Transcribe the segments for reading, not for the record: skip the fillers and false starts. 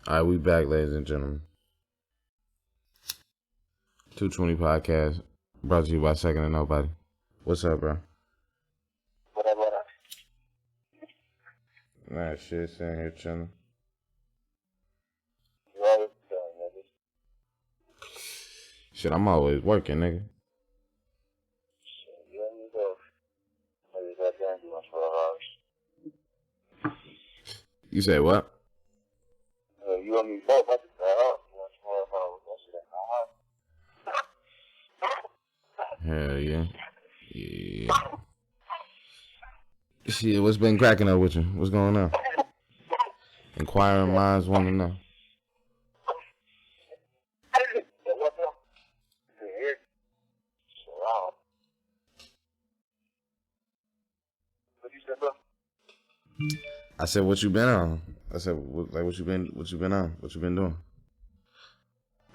All right, we back, ladies and gentlemen. 220 Podcast, brought to you by Second to Nobody. What's up, bro? What up? Nah, shit, sitting here chilling. You always doing, nigga. Shit, I'm always working, nigga. Shit, you and me both. Maybe that damn you want 12 hours. You say what? You and me both. I just got up. You want 12 hours. That shit ain't Hell yeah. Yeah. Shit, what's been cracking up with you? What's going on? Inquiring minds want to know. What's up? You here? So, what you said, bro? I said, what you been on? I said, what you been on? What you been doing?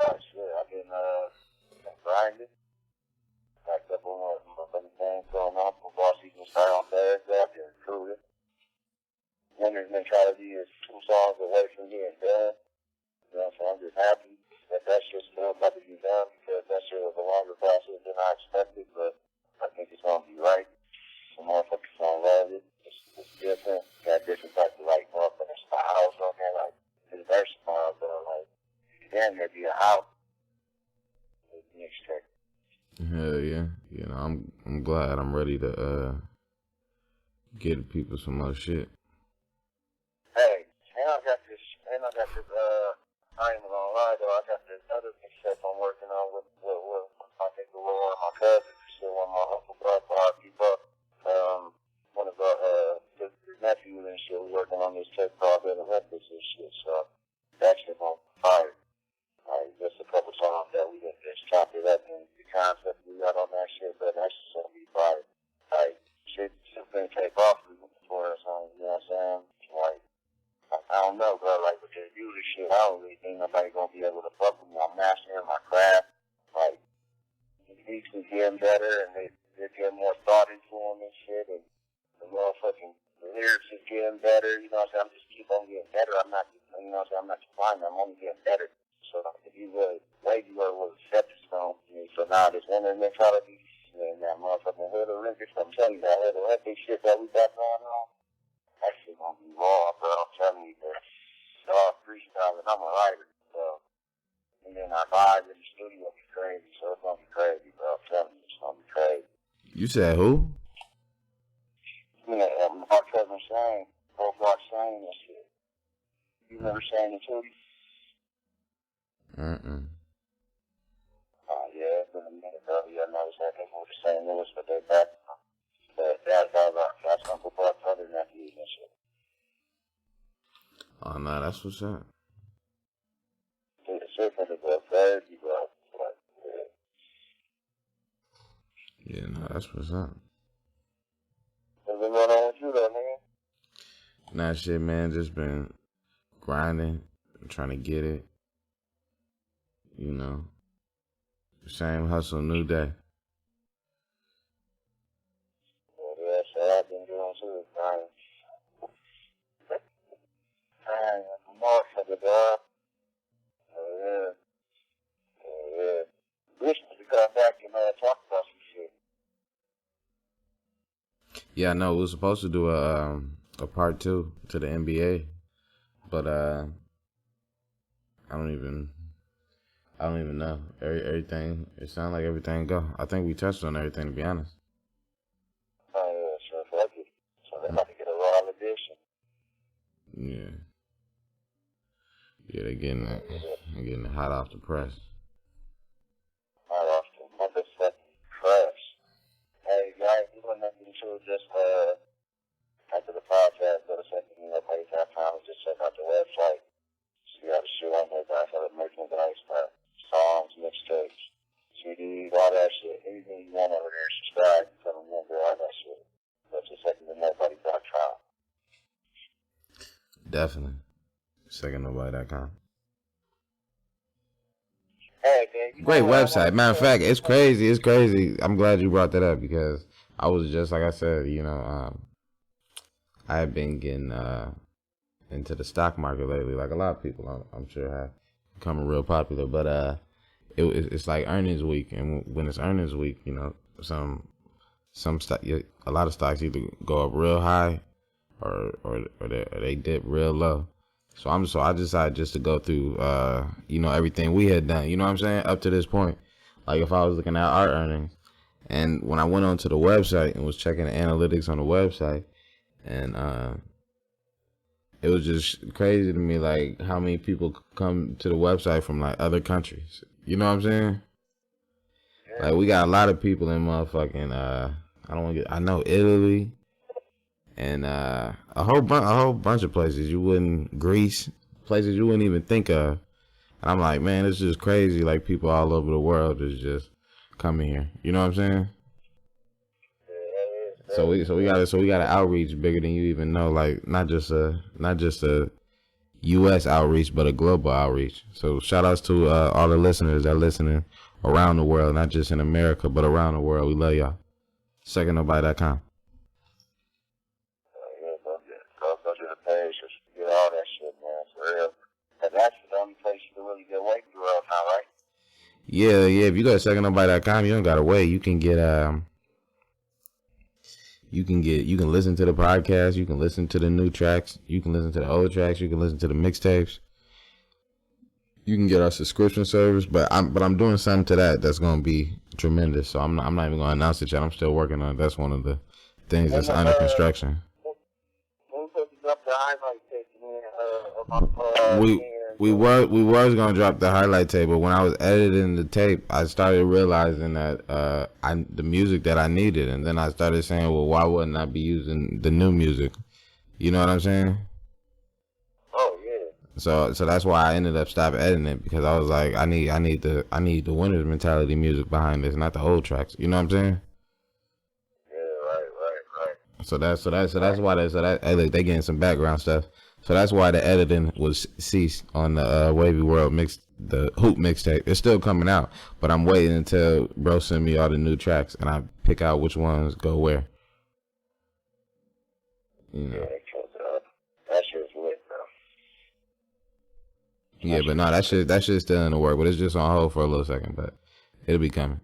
Oh, shit. I've been grinding. Packed up on my funny things going on. Football season started on Thursday. I've been recruiting. Winner's mentality is 2 songs away from being done. You know, so I'm just happy that shit's still about to be done because that shit was a longer process than I expected, but I think it's gonna be right. Some motherfuckers gonna love it. It's different. Got different types of like motherfucking styles on there, like it's versatile, but like damn near be a house. It's mixtape. Hell yeah. You know, I'm glad I'm ready to get people some more shit. Hey, and I got this, I ain't gonna lie though, I got this other mixtape I'm working on with I think one of my cousins, still one of my uncle brothers, people, one of his nephews and shit, we working on this tape called Better Records and shit, so that shit on fire. Like, just a couple songs that we just chopped it up and the concept we got on that shit, but that shit's gonna be fire. Like, shit's gonna take off for us, you know what I'm saying? Like, I don't know, bro. Like, with this music shit, I don't really think nobody gonna be able to fuck with me. I'm mastering my craft. Like, the beats is getting better, and they're getting more thought into them and shit, and the motherfucking lyrics is getting better. You know what I'm saying? I'm just keep on getting better. I'm not, you know what I'm saying? I'm not declining. I'm only getting better. So, if you really, you was set to stone. So now this winner mentality and that motherfucking Hood Olympics, I'm telling you, that Hood Olympics shit that we got going on, that shit gonna be raw, bro. I'm telling you, bro. It's all freestyle, and I'm a writer, so. And then our vibes in the studio will be crazy, so it's gonna be crazy, bro. I'm telling you, it's gonna be crazy. You said who? You know, my cousin Shane, Roblox Shane and shit. You remember Shane and Tootie? Yeah, it's been a minute, bro. Yeah, I know exactly what they're saying. It was for their back. But that's Uncle Buck's other nephews and shit. Oh, no, that's what's up. Dude, it's shit for the book, crazy, bro. Like, Yeah, no, that's what's up. What's been going on with you, though, nigga? Nah, shit, man, just been grinding, trying to get it. You know, same hustle, new day. Yeah, so I've been doing too, man. Dang, motherfucker, dog. Yeah. Wish to come back and talk about some shit. Yeah, I know we were supposed to do a part 2 to the NBA, but I don't even know everything. It sounds like everything go. I think we touched on everything, to be honest. Oh yeah, sure, fuck it. So they about to get a raw edition. Yeah, they're getting it hot off the press. Right off the motherfucking press. Hey guys, you want nothing to just after the podcast, go to secondunitplace.com and just check out the website. See how the shit on there, guys, how the merchandise, songs, mixtapes, CDs, all that shit. Anything you want over there, subscribe, become a member, all that shit. Go to secondunitplace.com. Definitely. Secondnobody.com. Hey, man, Great website. Matter of fact, it's crazy. I'm glad you brought that up because I was just, like I said, I had been getting into the stock market lately. Like a lot of people, I'm sure have become real popular. But it's like earnings week, and when it's earnings week, you know, some stock, a lot of stocks either go up real high or they dip real low. So I decided just to go through you know, everything we had done. You know what I'm saying, up to this point. Like if I was looking at our earnings, and when I went onto the website and was checking the analytics on the website, and it was just crazy to me, like how many people come to the website from like other countries. You know what I'm saying? Like we got a lot of people in motherfucking I know Italy and a whole bunch of places Greece, places you wouldn't even think of. And I'm like, man, it's just crazy. Like people all over the world is just coming here. You know what I'm saying? So we got an outreach bigger than you even know. Like not just a U.S. outreach, but a global outreach. So shout outs to all the listeners that are listening around the world, not just in America, but around the world. We love y'all. SecondNobody.com. Go to the page, just get all that shit, man, for real. And that's the only place you can really get weight in the world now, right? Yeah. If you go to SecondNobody.com, you don't gotta wait. You can get you can listen to the podcast, you can listen to the new tracks, you can listen to the old tracks, you can listen to the mixtapes. You can get our subscription service, but I'm doing something to that's gonna be tremendous. So I'm not even gonna announce it yet. I'm still working on it. That's one of the things that's under construction. We was gonna drop the highlight tape, but when I was editing the tape, I started realizing that the music that I needed, and then I started saying, well, why wouldn't I be using the new music? You know what I'm saying? Oh yeah. So that's why I ended up stopping editing it, because I was like, I need the winner's mentality music behind this, not the old tracks. You know what I'm saying? Yeah, right. So that's why look, they getting some background stuff. So that's why the editing was ceased on the Wavy World the Hoop mixtape. It's still coming out, but I'm waiting until bro send me all the new tracks and I pick out which ones go where. You know. That shit's lit, bro. Yeah, but no, that shit's still in the work, but it's just on hold for a little second, but it'll be coming.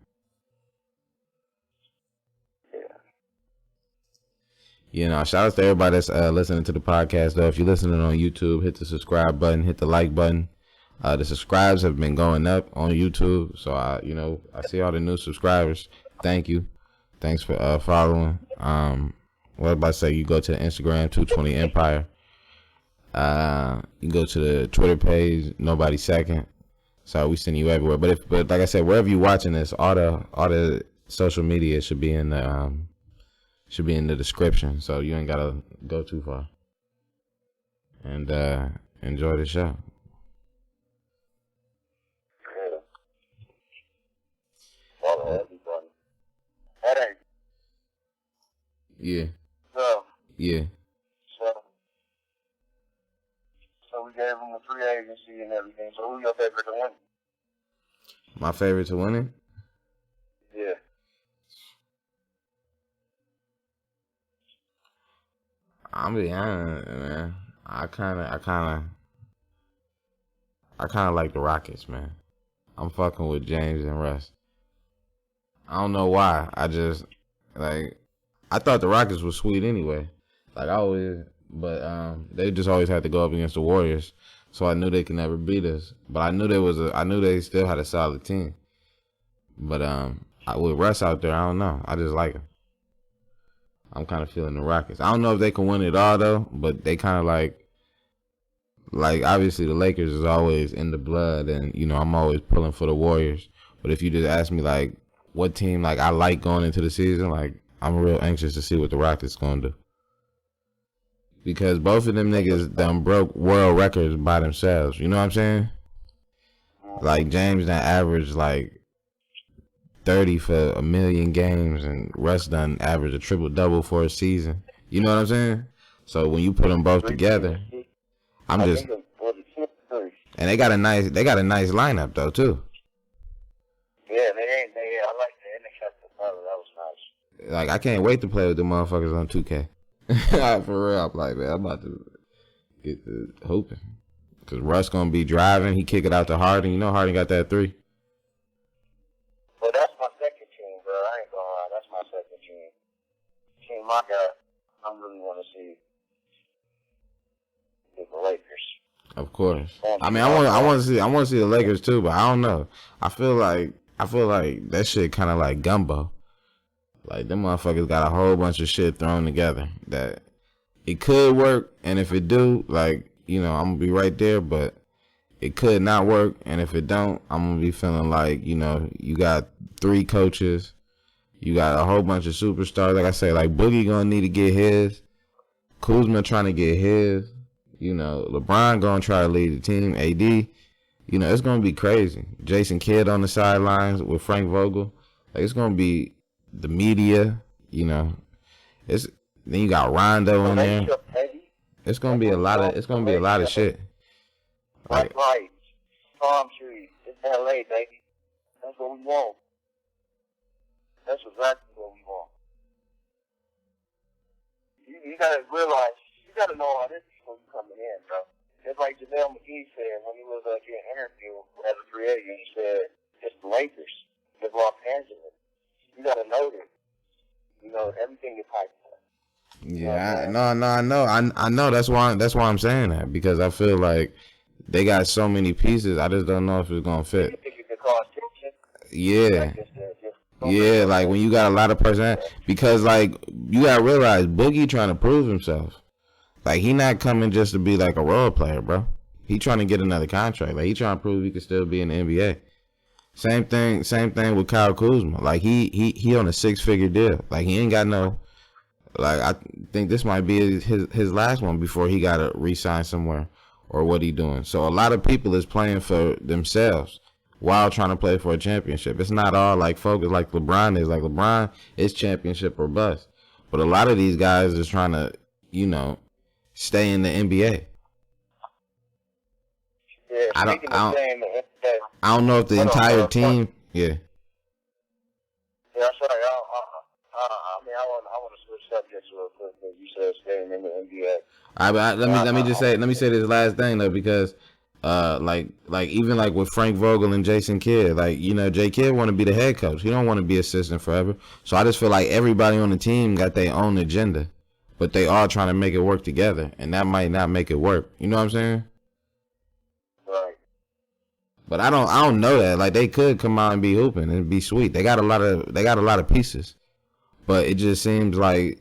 You know, shout out to everybody that's listening to the podcast, though. If you're listening on YouTube, hit the subscribe button, hit the like button. The subscribes have been going up on YouTube, so I see all the new subscribers. Thank you. Thanks for following. What was I about to say? You go to the Instagram, 220 Empire. You go to the Twitter page, Nobody Second. So we send you everywhere. But like I said, wherever you're watching this, all the social media should be in the description, so you ain't gotta go too far. And enjoy the show. Yeah. Follow everybody. That ain't. Yeah. So. Yeah. So we gave them the free agency and everything. So who's your favorite to win? My favorite to win it? Yeah. I'm be honest, man. I kind of like the Rockets, man. I'm fucking with James and Russ. I don't know why. I thought the Rockets were sweet anyway. Like but they just always had to go up against the Warriors, so I knew they could never beat us. But I knew they still had a solid team. But with Russ out there, I don't know. I just like him. I'm kind of feeling the Rockets. I don't know if they can win it all though, but they kind of like obviously the Lakers is always in the blood, and I'm always pulling for the Warriors. But if you just ask me like what team like I like going into the season, like I'm real anxious to see what the Rockets gonna do, because both of them niggas done broke world records by themselves. You know what I'm saying? Like James done averaged like 30 for a million games, and Russ done average a triple-double for a season. You know what I'm saying? So when you put them both together, and they got a nice lineup though too. Yeah, I like the interceptor. That was nice. Like I can't wait to play with the motherfuckers on 2K. For real, I'm like, man, I'm about to get the hooping. Because Russ going to be driving. He kick it out to Harden. You know Harden got that three. Well, that's my second team, bro. I ain't gonna lie. That's my second team. Team I got, I really want to see is the Lakers. Of course. I mean, I want to see the Lakers too, but I don't know. I feel like that shit kind of like gumbo. Like them motherfuckers got a whole bunch of shit thrown together that it could work, and if it do, like, you know, I'm gonna be right there, but it could not work, and if it don't, I'm gonna be feeling like, you know, you got 3 coaches, you got a whole bunch of superstars. Like I say, like Boogie gonna need to get his, Kuzma trying to get his, you know, LeBron gonna try to lead the team, AD, you know, it's gonna be crazy. Jason Kidd on the sidelines with Frank Vogel, like it's gonna be the media, you know, then you got Rondo in there. It's gonna be a lot of shit. Like lights, palm trees. It's LA, baby. That's what we want. That's exactly what we want. You gotta realize, you gotta know all this before you coming in, bro. It's like JaVale McGee said when he was getting interviewed as a free agent. He said, "It's the Lakers. It's Los Angeles. You gotta know this. You know everything is hyped up." Yeah, I know. That's why I'm saying that, because I feel like they got so many pieces. I just don't know if it's gonna fit. You think it could cause tension? Yeah. Yeah, like when you got a lot of person, because like you gotta realize Boogie trying to prove himself. Like he not coming just to be like a role player, bro. He trying to get another contract. Like he trying to prove he can still be in the NBA. Same thing with Kyle Kuzma. Like he on a 6-figure deal. Like he ain't got no. Like I think this might be his last one before he got to re-sign somewhere, or what he doing. So a lot of people is playing for themselves while trying to play for a championship. It's not all like focused like LeBron is. Like LeBron is championship or bust. But a lot of these guys is trying to, you know, stay in the NBA. Yeah, I don't know if the entire team. Yeah. Yeah, sorry. I mean, I want to switch subjects real quick. But you said staying in the NBA. All right, but let me say this last thing though, because like even like with Frank Vogel and Jason Kidd, like, you know, Jay Kidd want to be the head coach. He don't want to be assistant forever. So I just feel like everybody on the team got their own agenda, but they all trying to make it work together, and that might not make it work. You know what I'm saying? Right. But I don't know that. Like they could come out and be hooping and be sweet. They got a lot of pieces, but it just seems like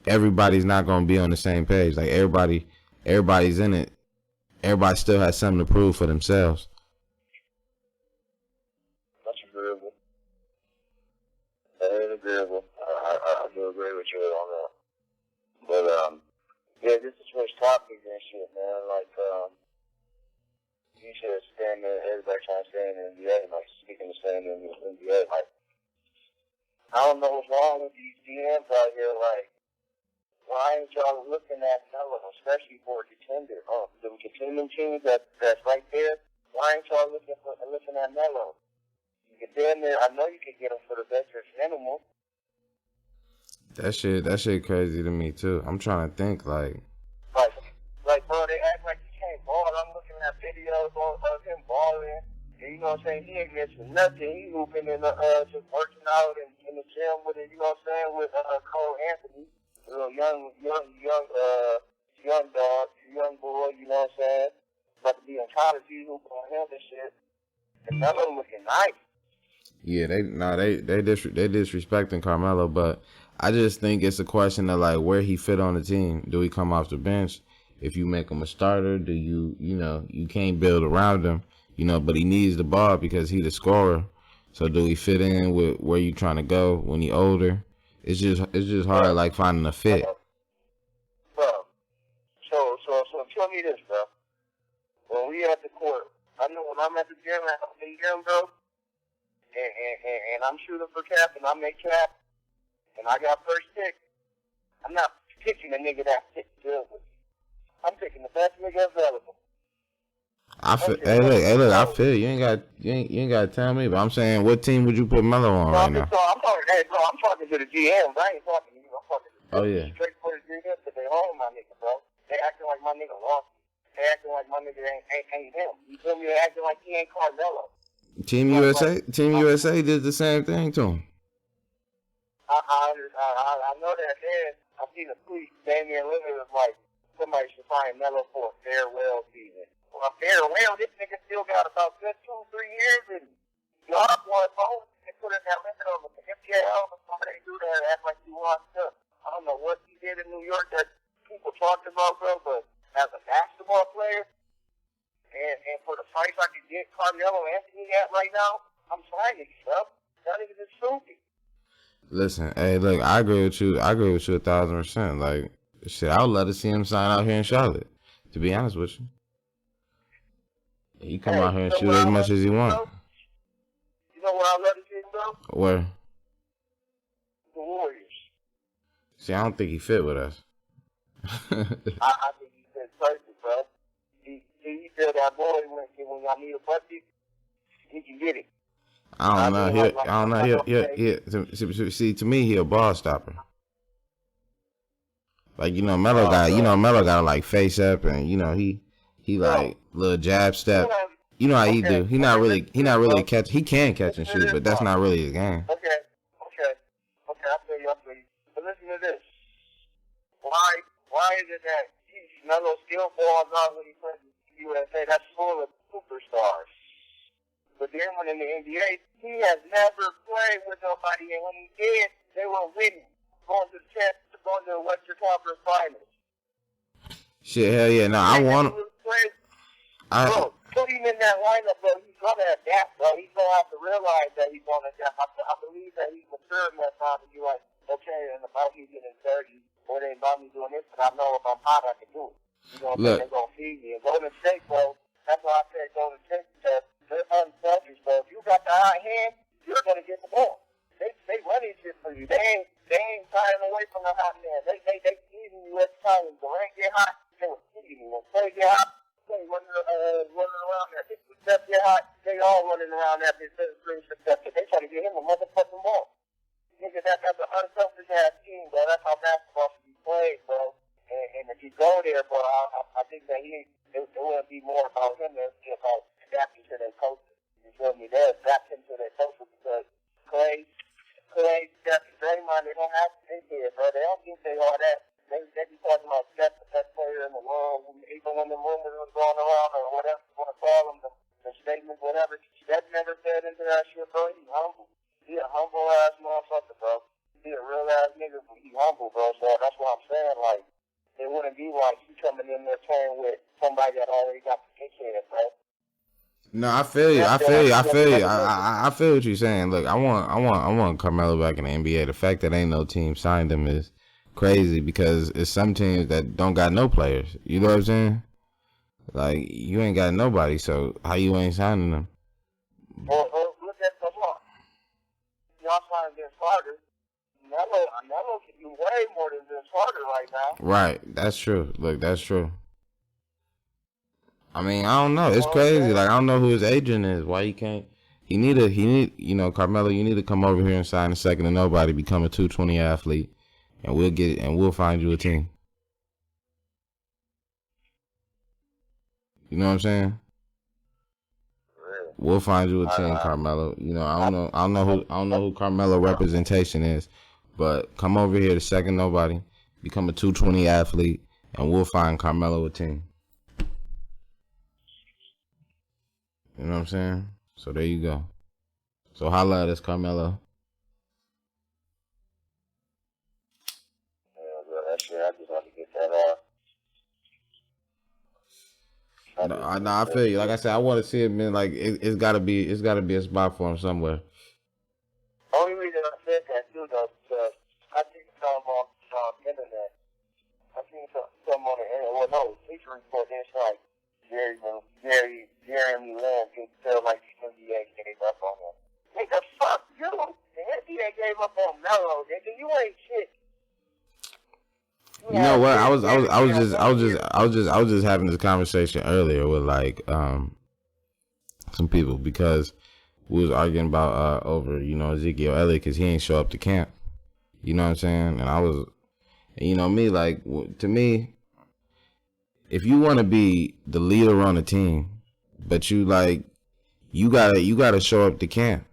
everybody's not gonna be on the same page. Like everybody's in it. Everybody still has something to prove for themselves. That's agreeable. That is agreeable. I do agree with you on that. But yeah, just to switch topics and shit, man. Like you should stand there. Everybody trying to stay in the NBA. Like speaking of staying in the NBA, like I don't know what's wrong with these DMs out here. Like, why ain't y'all looking at Melo, especially for a contender? The contending teams that's right there. Why ain't y'all looking at Melo? You can damn near, I know you can get him for the veterans minimum. That shit crazy to me too. I'm trying to think like bro, they act like he can't ball. I'm looking at videos of him balling. And you know what I'm saying? He ain't missing nothing. He hooping in just working out in the gym with it. You know what I'm saying? With Cole Anthony. Young dog, young boy, you know what I'm saying? About to be in college, he's hooping on him and shit. And Melo looking nice. Yeah, they disrespecting Carmelo, but I just think it's a question of like where he fit on the team. Do he come off the bench? If you make him a starter, do you know, you can't build around him, you know, but he needs the ball because he's the scorer. So do he fit in with where you trying to go when he older? It's just hard, like finding a fit. Bro, so tell me this, bro. When we at the court, I know when I'm at the gym, bro, and I'm shooting for cap, and I make cap, and I got first pick, I'm not picking a nigga that fits good with me. I'm picking the best nigga available. Hey look, I feel you ain't got to tell me, but I'm saying, what team would you put Melo on right now? I'm talking to the GMs. I ain't talking to you. I'm talking to the Oh yeah. straight for the GMs because they own my nigga, bro. They acting like my nigga lost. They acting like my nigga ain't him. You feel me? They acting like he ain't Carmelo. Team USA did the same thing to him. I know that then I seen a tweet. Damian Lillard was like, somebody should find Melo for a farewell season. Well, a farewell, this nigga still got about good 2-3 years and y'all want both. They put in that limit on the MPL. Somebody do that and act like he wants to. I don't know what he did in New York that people talked about, bro, but as a basketball player, and for the price I could get Carmelo Anthony at right now, I'm signing you, bro. That nigga is stupid. Listen, hey, look, I agree with you 1,000%. Like, shit, I would love to see him sign out here in Charlotte, to be honest with you. He come out here and shoot as much as he want. You know where I love to see him, bro? Where? The Warriors. See, I don't think he fit with us. I think he fit perfect, bro. He said that boy when y'all need a bucket, he can get it. I don't know. See, to me, he a ball stopper. Like, Melo got like face up, and he like little jab step. You know how he do. He not really catch. He can catch and shoot, but that's not really his game. Okay. I feel you. But listen to this. Why is it that Melo still balls out when he plays in the USA? That's full of superstars. But then when in the NBA, he has never played with nobody, and when he did, they were winning, going to the Western Conference Finals. Shit, hell yeah! No, I want him. Bro, put him in that lineup, bro. He's gonna adapt, bro. He's gonna have to realize that he's gonna adapt. I believe that he's mature enough now to be like, okay, and about me getting 30, or they about me doing this, but I know if I'm hot, I can do it. You know what I'm saying? They're gonna feed me. And Golden State, bro. That's why I said Golden State, because they're unselfish, bro. If you got the hot hand, you're gonna get the ball. They running shit for you. They ain't shying away from the hot man. They teasing you every time. When Durant get hot, they will teasing you. When Clay get hot, they running around there. If Steph get hot, they all running around there. They try to get him a motherfucking ball. Nigga, that's an unselfish ass team, bro. That's how basketball should be played, bro. And if you go there, bro, I think that it wouldn't be more about him than be about adapting to their coaches. You feel me? They're adapting to their coaches because Clay, Steph, and Draymond, they don't have to think here, bro. They don't think they are that. They be talking about Steph, the best player in the world, even when the rumors was going around or whatever you want to call them, the statements, whatever. Steph never said into that shit, bro. He's humble. He a humble ass motherfucker, bro. He a real ass nigga, but he humble, bro. So that's what I'm saying. Like, it wouldn't be like he coming in there playing with somebody that already got the kick in, bro. No, I feel you. I feel what you're saying. Look, I want Carmelo back in the NBA. The fact that ain't no team signed him is crazy because it's some teams that don't got no players. You know what I'm saying? Like, you ain't got nobody, so how you ain't signing them? Well, look at the law. Y'all signed Vince Carter. Melo can do way more than Vince Carter right now. Right, that's true. Look, that's true. I mean, I don't know. It's crazy. Like, I don't know who his agent is. Why he can't? He need, Carmelo, you need to come over here and sign a second to nobody, become a 220 athlete, and we'll find you a team. You know what I'm saying? We'll find you a team, Carmelo. I don't know who Carmelo representation is, but come over here to second nobody, become a 220 athlete, and we'll find Carmelo a team. You know what I'm saying? So there you go. So holla at us, Carmelo. Yeah, that shit, I just want to get that No, I feel you. Like I said, I want to see it, man. Like it's gotta be a spot for him somewhere. Only reason I said that too, though, because I think some on the internet. I think some on the internet. Well, no, feature report. It's like Jeremy Lin can tell like the NBA gave up on him. Nigga, fuck you. The NBA gave up on Melo. Nigga, you ain't shit. You know what? I was just having this conversation earlier with like some people because we was arguing about over Ezekiel Elliott because he ain't show up to camp. You know what I'm saying? And I was, me, like, to me, if you want to be the leader on the team, but you gotta show up to camp.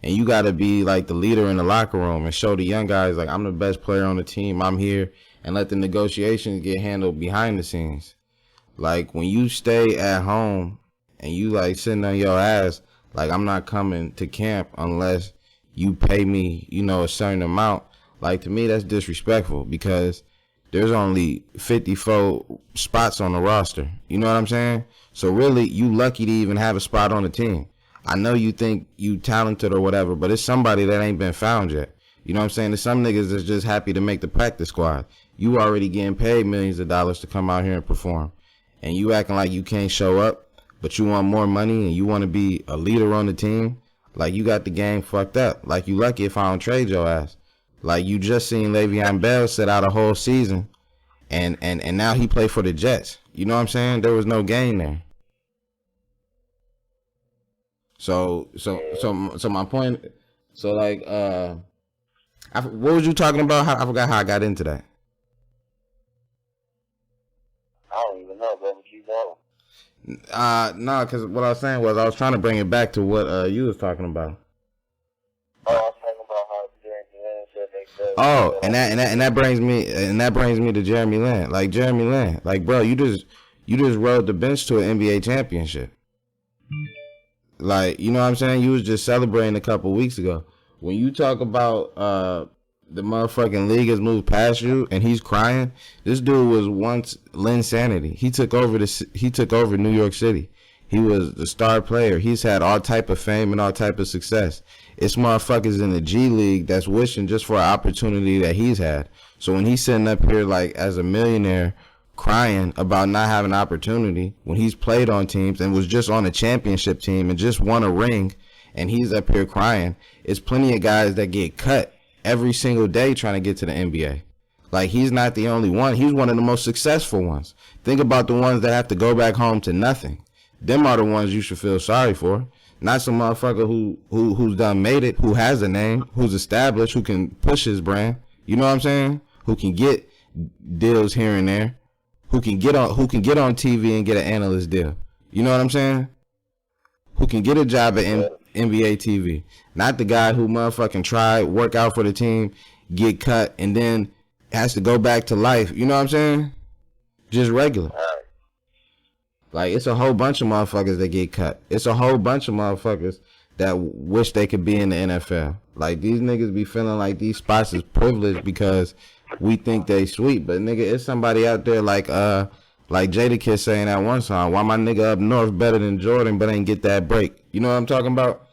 And you got to be like the leader in the locker room and show the young guys, like, I'm the best player on the team. I'm here, and let the negotiations get handled behind the scenes. Like, when you stay at home and you, like, sitting on your ass, like, I'm not coming to camp unless you pay me, you know, a certain amount. Like, to me, that's disrespectful because there's only 54 spots on the roster. You know what I'm saying? So, really, you lucky to even have a spot on the team. I know you think you talented or whatever, but it's somebody that ain't been found yet. You know what I'm saying? There's some niggas that's just happy to make the practice squad. You already getting paid millions of dollars to come out here and perform. And you acting like you can't show up, but you want more money and you want to be a leader on the team. Like, you got the game fucked up. Like, you lucky if I don't trade your ass. Like, you just seen Le'Veon Bell sit out a whole season and now he play for the Jets. You know what I'm saying? There was no game there. So my point. So, like, what was you talking about? I forgot how I got into that. I don't even know, but keep going. No, because what I was saying was I was trying to bring it back to what you was talking about. Oh, I was talking about how Jeremy Lin said they said. Oh, and that brings me to Jeremy Lin. Like, Jeremy Lin, like, bro, you just rode the bench to an NBA championship. Like, you know what I'm saying? You was just celebrating a couple weeks ago. When you talk about the motherfucking league has moved past you and he's crying, this dude was once Linsanity. He took over New York City. He was the star player. He's had all type of fame and all type of success. It's motherfuckers in the G League that's wishing just for an opportunity that he's had. So when he's sitting up here like as a millionaire crying about not having an opportunity when he's played on teams and was just on a championship team and just won a ring, and he's up here crying, it's plenty of guys that get cut every single day trying to get to the NBA. Like, he's not the only one. He's one of the most successful ones. Think about the ones that have to go back home to nothing. Them are the ones you should feel sorry for. Not some motherfucker who's done made it, who has a name, who's established, who can push his brand. You know what I'm saying? Who can get deals here and there. Who can get on TV and get an analyst deal. You know what I'm saying? Who can get a job at NBA TV. Not the guy who motherfucking tried, work out for the team, get cut, and then has to go back to life. You know what I'm saying? Just regular. Like, it's a whole bunch of motherfuckers that get cut. It's a whole bunch of motherfuckers that wish they could be in the NFL. Like, these niggas be feeling like these spots is privileged because we think they sweet. But, nigga, it's somebody out there like Jadakiss saying that one song, why my nigga up north better than Jordan but ain't get that break. You know what I'm talking about?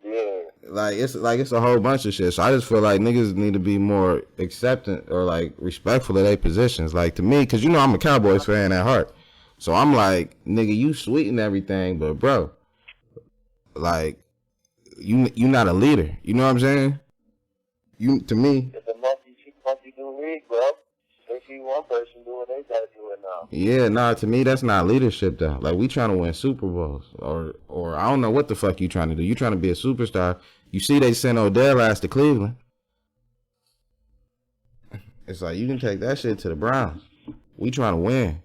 Yeah. Like, it's a whole bunch of shit. So I just feel like niggas need to be more acceptant or, like, respectful of their positions. Like, to me, because, you know, I'm a Cowboys fan at heart. So I'm like, nigga, you sweet and everything, but, bro, like, you not a leader. You know what I'm saying? To me. It's a multi-do league, bro. They see one person do it, they gotta do it now. Yeah, nah, to me, that's not leadership, though. Like, we trying to win Super Bowls. Or I don't know what the fuck you trying to do. You trying to be a superstar. You see they sent Odell last to Cleveland. It's like, you can take that shit to the Browns. We trying to win.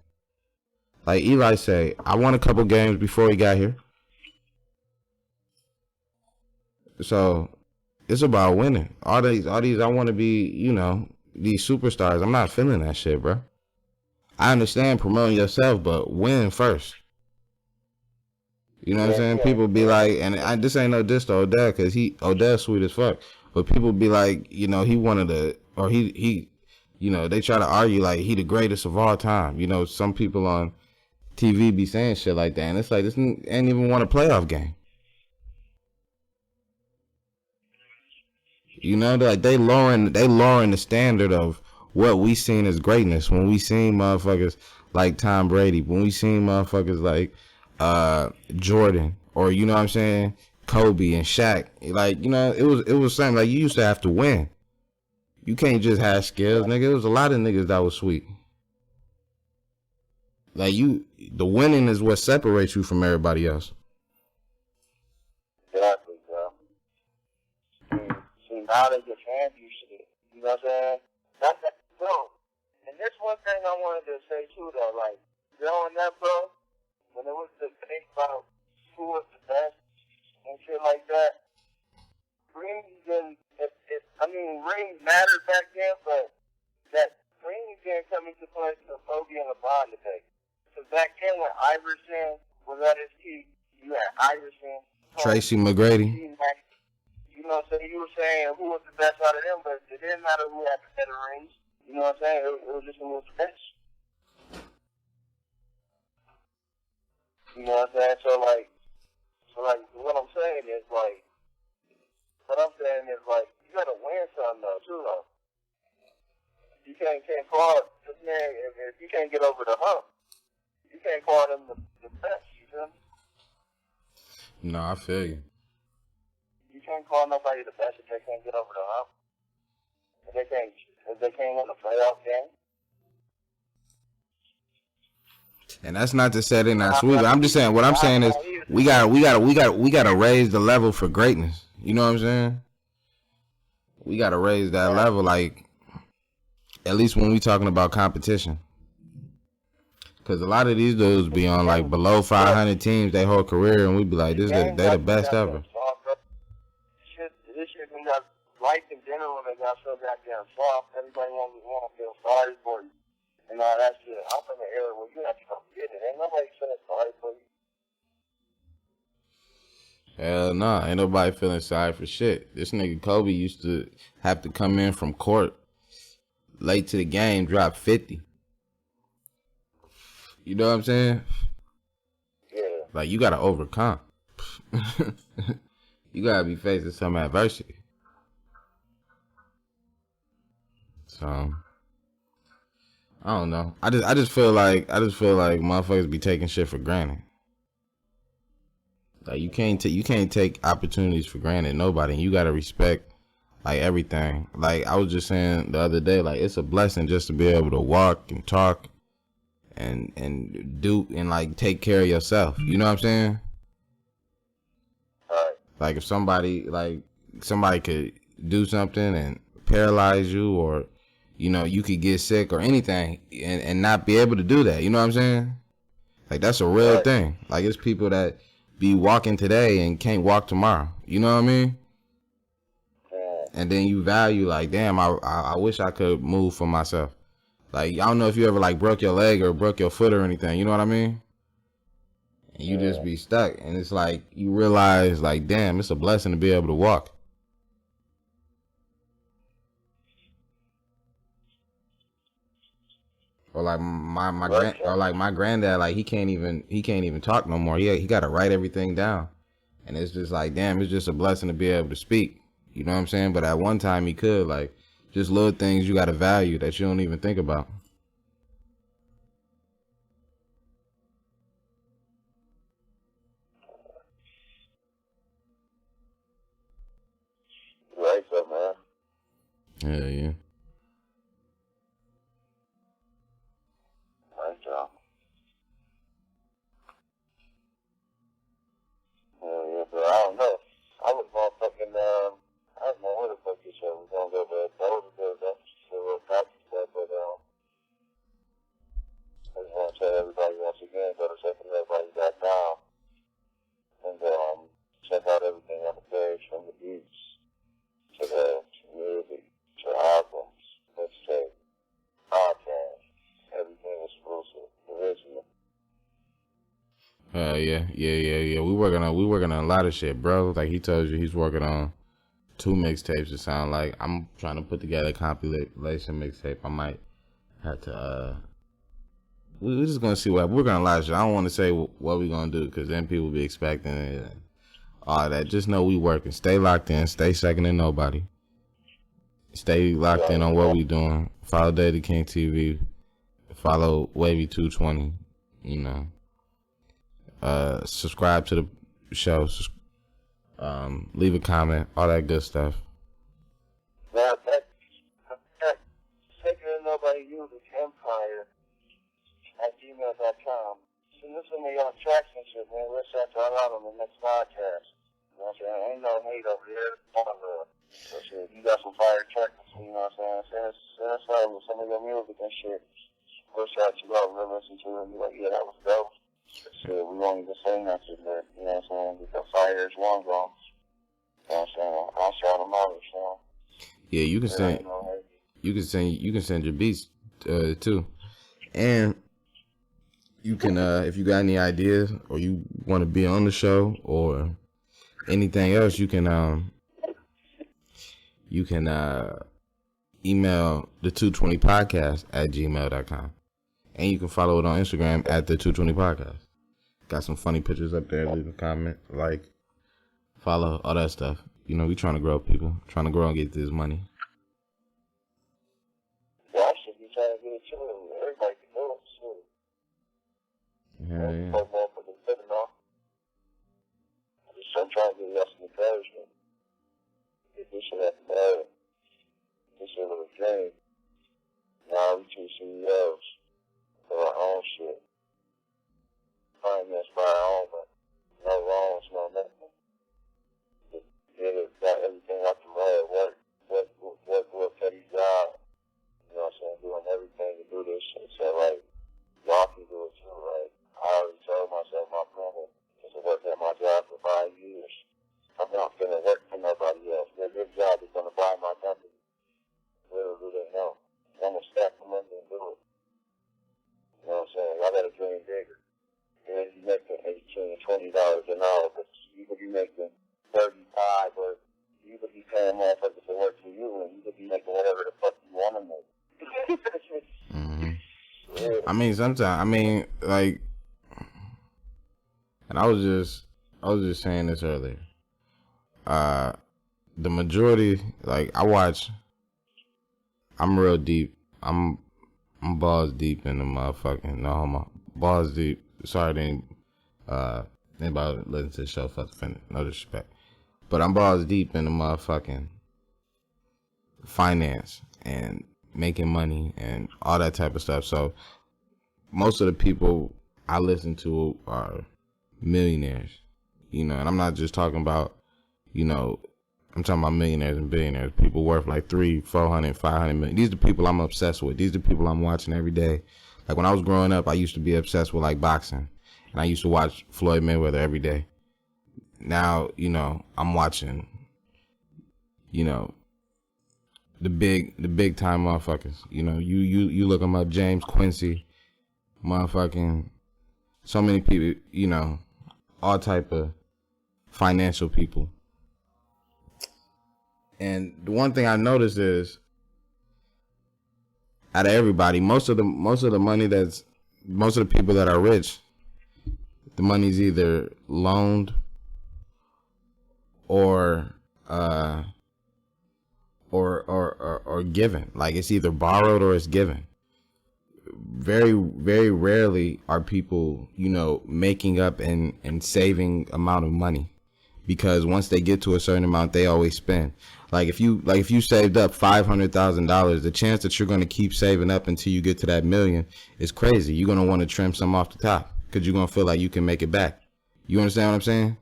Like Eli say, I won a couple games before he got here. So it's about winning. All these I want to be, you know, these superstars. I'm not feeling that shit, bro. I understand promoting yourself, but win first. You know what I'm saying? People be like, and this ain't no diss to Odell, because Odell's sweet as fuck. But people be like, you know, he wanted to, or he, you know, they try to argue like he the greatest of all time. You know, some people on TV be saying shit like that, and it's like, this ain't even won a playoff game. You know, like they lowering the standard of what we seen as greatness when we seen motherfuckers like Tom Brady, when we seen motherfuckers like Jordan, or you know what I'm saying, Kobe and Shaq. Like, you know, it was something like you used to have to win. You can't just have skills, nigga. It was a lot of niggas that was sweet. Like, the winning is what separates you from everybody else. Exactly, bro. See, now they get fans used to it. You know what I'm saying? That's that, bro. And And there's one thing I wanted to say too, though. Like, growing up, bro, when it was the debate about who was the best and shit like that, rings didn't. Rings mattered back then, but that rings didn't come into play until Kobe and LeBron debate. Because back then, when Iverson was at his peak, you had Iverson, Tracy McGrady. You know what I'm saying? You were saying who was the best out of them, but it didn't matter who had the better rings. You know what I'm saying? It was just who was the best. You know what I'm saying? So what I'm saying is you gotta win something though, too though. You can't call this man if you can't get over the hump. You can't call them the best. You feel me? No, I feel you. You can't call nobody the best if they can't get over the hump. If they can't win the playoff game. And that's not to say they're not sweet. I'm just saying. What I'm saying is we gotta raise the level for greatness. You know what I'm saying? We gotta raise that level, like at least when we talking about competition. Because a lot of these dudes be on like below 500 teams their whole career, and we be like, they the best ever. This shit, we got life in general, they got so goddamn soft. Everybody want to feel sorry for you and all that shit. I'm from the era where you have to come get it. Ain't nobody feeling sorry for you. Hell nah, ain't nobody feeling sorry for shit. This nigga Kobe used to have to come in from court late to the game, drop 50. You know what I'm saying? Yeah. Like, you gotta overcome. You gotta be facing some adversity. So, I don't know. I just feel like motherfuckers be taking shit for granted. Like, you can't take opportunities for granted. Nobody. You gotta respect like everything. Like, I was just saying the other day, like, it's a blessing just to be able to walk and talk and do and like take care of yourself. You know what I'm saying? Like, if somebody could do something and paralyze you, or you know, you could get sick or anything and not be able to do that. You know what I'm saying? Like, that's a real thing. Like, it's people that be walking today and can't walk tomorrow. You know what I mean? And then you value, like, damn, I wish I could move for myself. Like, I don't know if you ever like broke your leg or broke your foot or anything. You know what I mean? And you just be stuck. And it's like, you realize, like, damn, it's a blessing to be able to walk. Or like my granddad, like, he can't even talk no more. He got to write everything down. And it's just like, damn, it's just a blessing to be able to speak. You know what I'm saying? But at one time he could, like, just little things you got to value that you don't even think about. Right, so, man. Yeah. Right, so. Yeah, but I don't know. I was motherfucking, I don't know where the fuck this shit was gonna go, but that was good. That's a real practice stuff, but, I just want to tell everybody once again, go to checking everybody.com and, check out everything on the page, from the beats to the music to albums, mixtape, podcast, everything exclusive, original. Yeah. We working on a lot of shit, bro. Like, he told you he's working on 2 mixtapes. It sound like I'm trying to put together a compilation mixtape. I might have to. We're just gonna see what we're gonna lie. I don't want to say what we're gonna do, because then people be expecting it and all that. Just know we working. Stay locked in. Stay second to nobody. Stay locked in on what we doing. Follow Daddy King TV. Follow Wavy 220. You know. Subscribe to the show. Leave a comment. All that good stuff. Now, second to nobody uses Empire at gmail.com. Send us some of y'all tracks and shit, man. Let's shout y'all out on the next podcast. You know what I'm saying? Ain't no hate over here. All love. So shit, you got some fire tracks, you know what I'm saying? Some of your music and shit. We'll shout you out, we'll listen to it, and be like, yeah, that was dope. Shit, we won't even say nothing, but, you know what I'm saying? Because fire is one gone. You know what I'm saying? I'll shout them out, you know? Yeah, you can send your beats too. And you can if you got any ideas or you want to be on the show or anything else, you can email the 220podcast@gmail.com. And you can follow it on Instagram at the 220 podcast. Got some funny pictures up there. Leave a comment, like, follow, all that stuff. You know, we trying to grow, people. Trying to grow and get this money. Yeah, I should be trying to get it too. Everybody can do it, too. Yeah. I'm trying to get us some encouragement. Get this shit at the bad. This shit was a dream. Now we two CEOs for our own shit. Financed by our own, but no loans, no nothing. Just got everything out the mud. Work petty job. You know what I'm saying? Doing everything to do this shit. So, like, y'all can do it too, right? I already told myself my plan is to work at my job for 5 years. I'm not going to work for nobody else. Their job is going to buy my company. Little do they know. I'm going to stack them up and do it. You know what I'm saying? I got to dream bigger. And you making $18, $20 an hour, but you could be making 35, or you could be paying motherfuckers to work for you, and you could be making whatever the fuck you want to make. Yeah. I mean, sometimes, like, and I was just saying this earlier. The majority, like, I'm real deep. I'm balls deep in the motherfucking, no homo. Balls deep. Sorry, anybody listen to the show, fuck offended. No disrespect. But I'm balls deep in the motherfucking finance and making money and all that type of stuff. So most of the people I listen to are millionaires, you know, and I'm not just talking about, you know, I'm talking about millionaires and billionaires, people worth like 300, 400, 500 million. These are the people I'm obsessed with. These are the people I'm watching every day. Like when I was growing up, I used to be obsessed with like boxing, and I used to watch Floyd Mayweather every day. Now, you know, I'm watching, you know, the big time motherfuckers. You know, you look them up, James Quincy, motherfucking, so many people, you know, all type of financial people. And the one thing I noticed is, out of everybody, most of the people that are rich, the money's either loaned or given. Like it's either borrowed or it's given. Very, very rarely are people, you know, making up and saving amount of money, because once they get to a certain amount, they always spend. Like if you saved up $500,000, the chance that you're going to keep saving up until you get to that million is crazy. You're going to want to trim some off the top because you're going to feel like you can make it back. You understand what I'm saying?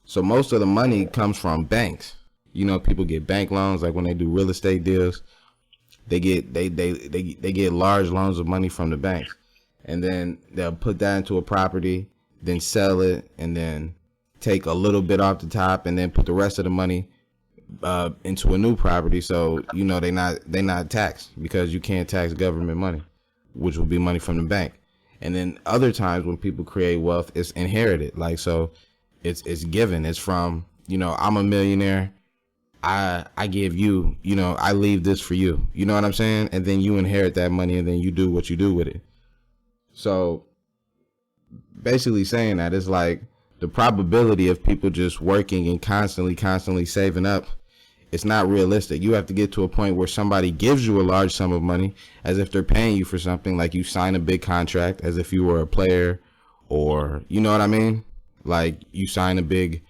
So most of the money comes from banks. You know, people get bank loans, like when they do real estate deals, they get large loans of money from the banks, and then they'll put that into a property, then sell it, and then take a little bit off the top, and then put the rest of the money into a new property. So you know they not taxed, because you can't tax government money, which will be money from the bank. And then other times when people create wealth, it's inherited. Like, so it's given. It's from, you know, I'm a millionaire. I give you, you know, I leave this for you. You know what I'm saying? And then you inherit that money, and then you do what you do with it. So basically saying that, it's like the probability of people just working and constantly saving up, it's not realistic. You have to get to a point where somebody gives you a large sum of money, as if they're paying you for something, like you sign a big contract as if you were a player, or, you know what I mean? Like you sign a big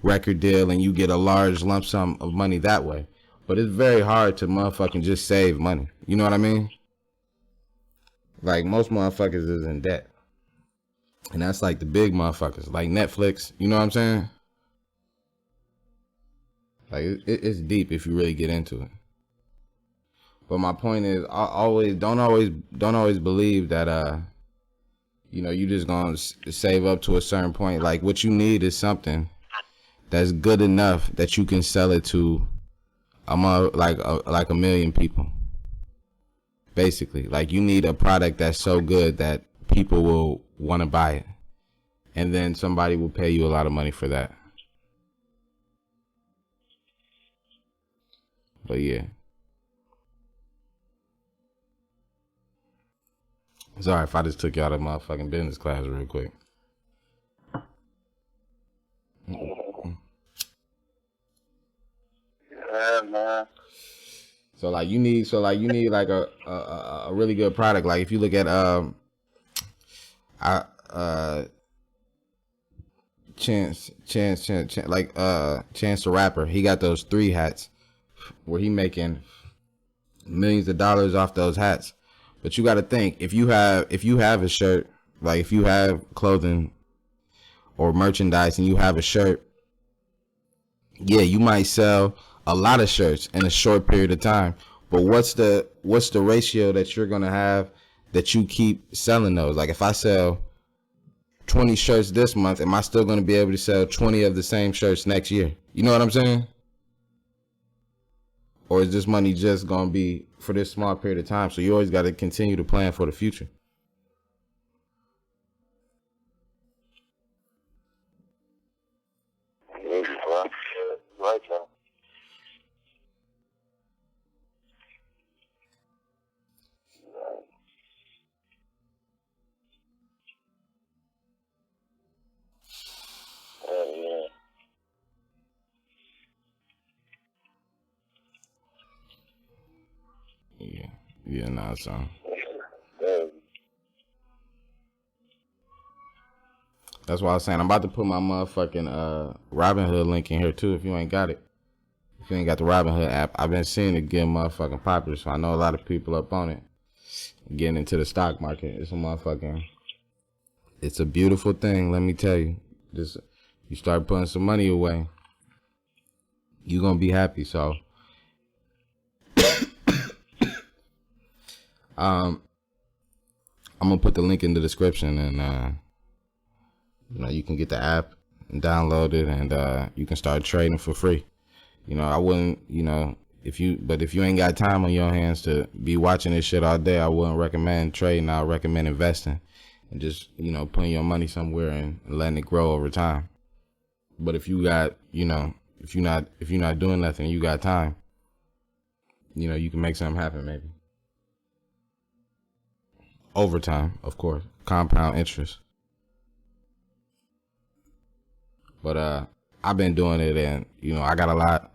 record deal and you get a large lump sum of money that way. But it's very hard to motherfucking just save money. You know what I mean? Like most motherfuckers is in debt. And that's like the big motherfuckers, like Netflix. You know what I'm saying? Like it's deep if you really get into it. But my point is, don't always believe that you just gonna save up to a certain point. Like what you need is something that's good enough that you can sell it to like a million people. Basically, like you need a product that's so good that people will want to buy it, and then somebody will pay you a lot of money for that. But yeah. Sorry if I just took you out of motherfucking business class real quick. Yeah, man. So you need like a really good product. Like if you look at Chance Chance the Rapper, he got those 3 hats where he making millions of dollars off those hats. But you got to think, if you have a shirt, like if you have clothing or merchandise and you have a shirt, yeah, you might sell a lot of shirts in a short period of time. But what's the ratio that you're gonna have that you keep selling those? Like if I sell 20 shirts this month, am I still gonna be able to sell 20 of the same shirts next year? You know what I'm saying? Or is this money just gonna be for this small period of time? So you always got to continue to plan for the future. Right, John. Yeah, nah, son. That's why I was saying I'm about to put my motherfucking Robinhood link in here too. If you ain't got it, if you ain't got the Robinhood app, I've been seeing it get motherfucking popular. So I know a lot of people up on it, getting into the stock market. It's a beautiful thing. Let me tell you, just you start putting some money away, you gonna be happy. So, I'm gonna put the link in the description, and you can get the app and download it, and you can start trading for free. I wouldn't, if you ain't got time on your hands to be watching this shit all day, I wouldn't recommend trading. I would recommend investing and just, putting your money somewhere and letting it grow over time. But if you got, if you're not doing nothing, you got time, you can make something happen maybe. Over time, of course, compound interest. But I've been doing it, and I got a lot.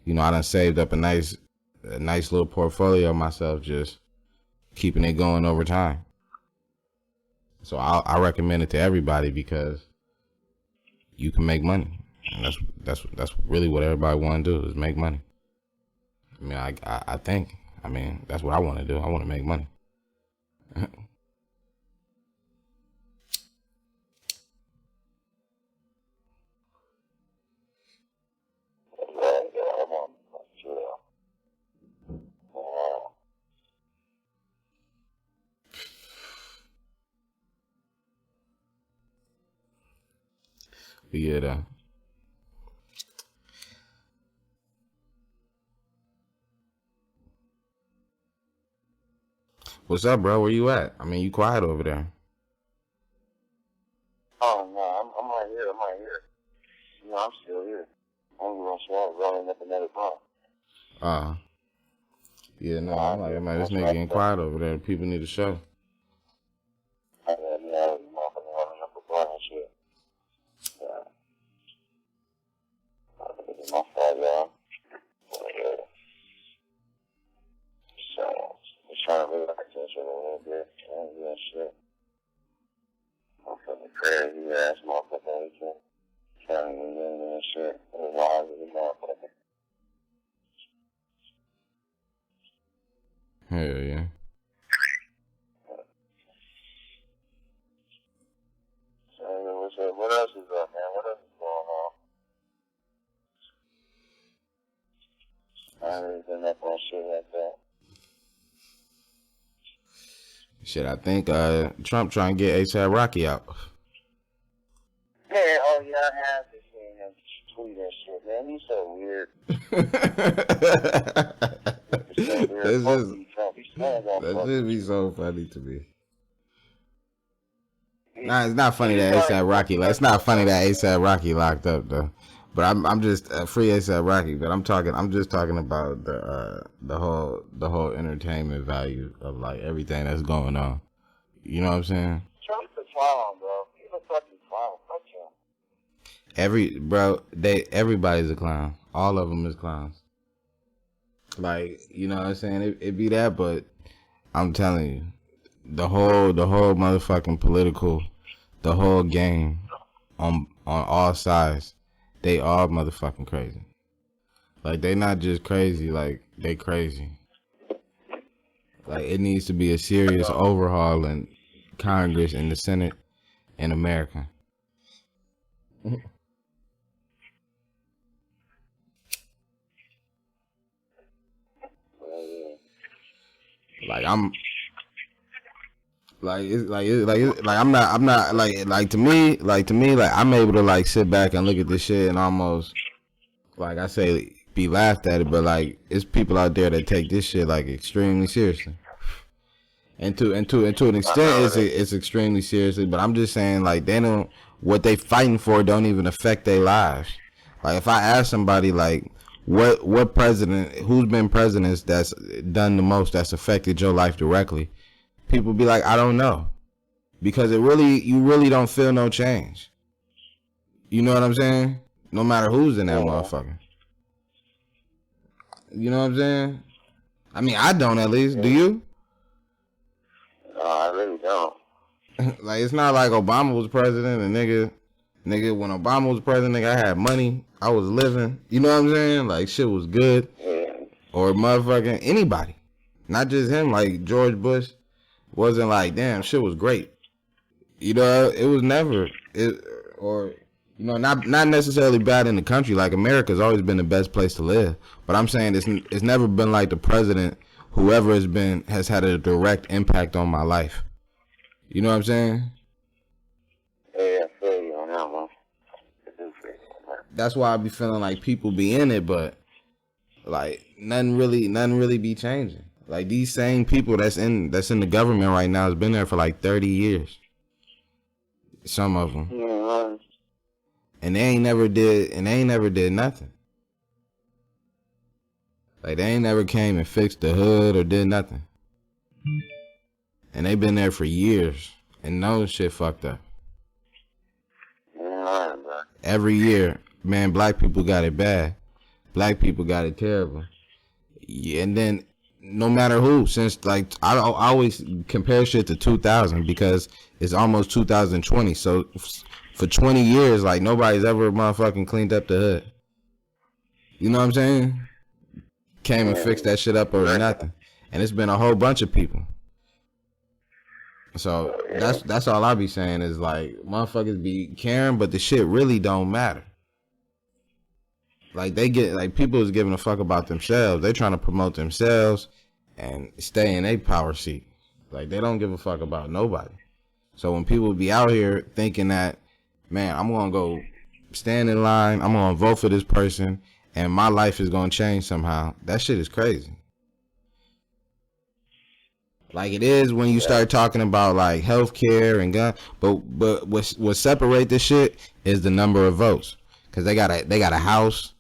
I done saved up a nice little portfolio of myself, just keeping it going over time. So I recommend it to everybody because you can make money, and that's really what everybody want to do, is make money. I mean, I think, that's what I want to do. I want to make money. Yeah, though. What's up, bro? Where you at? You quiet over there. Oh no, I'm right here. I'm right here. I'm still here. I'm gonna start rolling up another blunt. Yeah, no, I'm like, man, this nigga ain't quiet over there. People need to show. My fault, y'all. So, just trying to relax attention a little bit. I ain't doing shit. I'm fucking crazy ass motherfucker. Trying to get into that shit. As long as it's motherfucker. Hell yeah. So, what's up? What else is up, man? What else is going on? opening up on shit like that. Shit, I think Trump trying to get A$AP Rocky out. Man, oh yeah, I have to see him tweet that shit, man. He's so weird. That just be so funny to me. Nah, it's not funny that A$AP Rocky. It's not funny that A$AP Rocky locked up though. But I'm just free A$AP Rocky. But I'm just talking about the whole entertainment value of like everything that's going on. You know what I'm saying? Trump's a clown, bro. He's a fucking clown. Fuck him. Everybody's a clown. All of them is clowns. Like, you know what I'm saying? It be that, but I'm telling you, the whole motherfucking political, the whole game on all sides, they all motherfucking crazy. Like, they not just crazy, like, they crazy. Like, it needs to be a serious overhaul in Congress and the Senate in America. Like I'm like I'm not like to me like I'm able to like sit back and look at this shit and almost like I say be laughed at it, but like it's people out there that take this shit like extremely seriously. And to an extent it's extremely seriously, but I'm just saying like what they fighting for don't even affect their lives. Like if I ask somebody like what president, who's been presidents that's done the most, that's affected your life directly, people be like, I don't know. Because you really don't feel no change. You know what I'm saying? No matter who's in that motherfucker. You know what I'm saying? I mean, I don't at least. Do you? No, I really don't. Like, it's not like Obama was president and nigga, when Obama was president, nigga, I had money. I was living. You know what I'm saying? Like, shit was good. Yeah. Or motherfucking anybody. Not just him. Like, George Bush wasn't like, damn, shit was great. You know, it was never. Not necessarily bad in the country. Like, America's always been the best place to live. But I'm saying it's never been like the president, whoever has had a direct impact on my life. You know what I'm saying? Yeah, I feel you on that one. That's why I be feeling like people be in it, but like nothing really be changing. Like these same people that's in the government right now has been there for like 30 years. Some of them. Yeah. And they ain't never did nothing. Like they ain't never came and fixed the hood or did nothing. And they been there for years and no shit fucked up. Yeah, bro. Every year, man, black people got it bad. Black people got it terrible. Yeah, and then no matter who, since like I always compare shit to 2000 because it's almost 2020. So for 20 years, like nobody's ever motherfucking cleaned up the hood. You know what I'm saying? Came and fixed that shit up or nothing. And it's been a whole bunch of people. So that's all I be saying is like motherfuckers be caring, but the shit really don't matter. Like people is giving a fuck about themselves. They trying to promote themselves and stay in a power seat. Like they don't give a fuck about nobody. So when people be out here thinking that, man, I'm gonna go stand in line, I'm gonna vote for this person, and my life is gonna change somehow, that shit is crazy. Like it is when you start talking about like healthcare and gun, but what separate this shit is the number of votes, cause they got a house,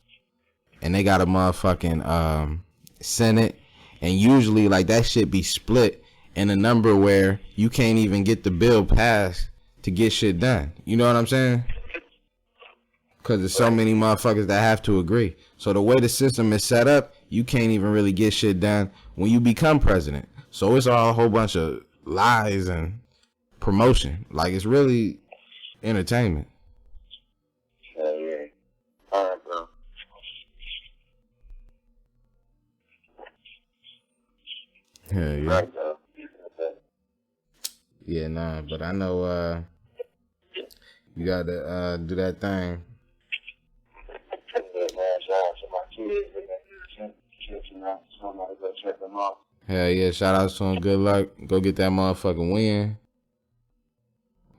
and they got a motherfucking Senate, and usually like that shit be split in a number where you can't even get the bill passed to get shit done. You know what I'm saying? Cause there's so many motherfuckers that have to agree. So the way the system is set up, you can't even really get shit done when you become president. So it's all a whole bunch of lies and promotion. Like it's really entertainment. Yeah. All right, bro. Yeah, yeah. Right, bro. Yeah, nah, but I know you gotta do that thing. Yeah, man. Shout out to my kids. Kids, you know. I'm gonna go check them out. Hell yeah, shout out to him. Good luck. Go get that motherfucking win.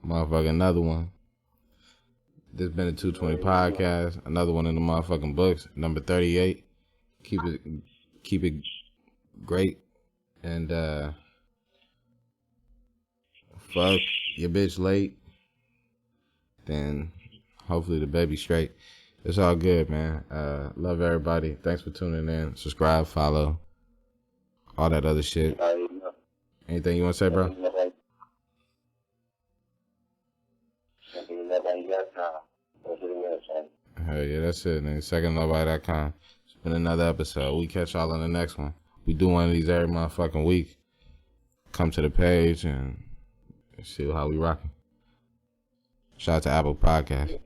Motherfucking another one. This been a 220 podcast. Another one in the motherfucking books. Number 38. Keep it great. And fuck your bitch late. Then hopefully the baby's straight. It's all good, man. Love everybody. Thanks for tuning in. Subscribe, follow, all that other shit. Anything you want to say, bro? Hell yeah, that's it, nigga. SecondLoveBody.com. It's been another episode. We catch y'all on the next one. We do one of these every motherfucking week. Come to the page and see how we rocking. Shout out to Apple Podcast.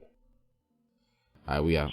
All right, we out.